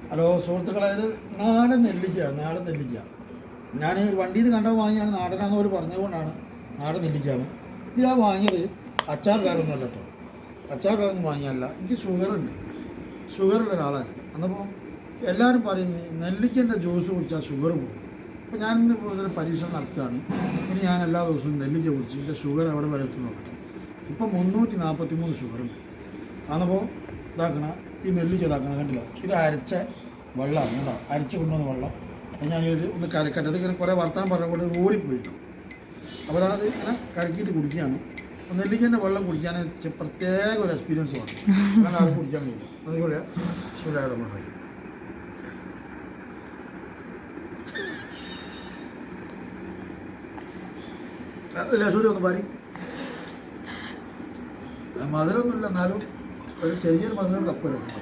Hello സുഹൃത്തുക്കളെ, ഇത് നാടൻ നെല്ലിക്ക. ഞാൻ ഒരു വണ്ടിയിൽ നിന്ന് കണ്ടത് വാങ്ങിയാണ്. നാടനാന്ന് അവർ പറഞ്ഞതുകൊണ്ടാണ് നാടൻ നെല്ലിക്കയാണ്. ഇത് ഞാൻ വാങ്ങിയത് അച്ചാറിടാറൊന്നുമല്ല കേട്ടോ. അച്ചാറിടാറൊന്നും വാങ്ങിയല്ല. എനിക്ക് ഷുഗറുള്ള ഒരാളാണ്. അന്നപ്പോൾ എല്ലാവരും പറയുന്നത് നെല്ലിക്കൻ്റെ ജ്യൂസ് കുടിച്ചാൽ ഷുഗർ പോകും. അപ്പോൾ ഞാനിന്ന് കൂടുതൽ പരീക്ഷണം നടത്തുകയാണ്. ഇനി ഞാൻ എല്ലാ ദിവസവും നെല്ലിക്ക കുടിച്ച് എൻ്റെ ഷുഗർ എവിടെ വരെ എത്തും നോക്കട്ടെ. ഇപ്പം 343 ഷുഗറുണ്ട്. അന്നപ്പോൾ ഇതാക്കണം, ഈ നെല്ലിക്ക ഇതാക്കണം. കണ്ടില്ല, ഇത് അരച്ച വെള്ളമാണ് കേട്ടോ. അരച്ച് കൊണ്ടുവന്ന വെള്ളം ഞാനൊരു ഒന്ന് കരക്കട്ടെ. അതിങ്ങനെ കുറേ വർത്താനം പറഞ്ഞുകൊണ്ട് ഓടിപ്പോയിട്ടു. അപ്പോൾ അത് ഇങ്ങനെ കരക്കിയിട്ട് കുടിക്കുകയാണ്. അപ്പോൾ നെല്ലിക്കൻ്റെ വെള്ളം കുടിക്കാൻ പ്രത്യേക ഒരു എക്സ്പീരിയൻസ് വേണം. അങ്ങനെ അത് കുടിക്കാൻ കഴിയില്ല. അതുപോലെ സുഖകരമായി ലസൂരി ഒന്ന് പാരി. മധുരമൊന്നുമില്ല, എന്നാലും ഒരു ചെറിയൊരു മധുരം കപ്പലുണ്ട്.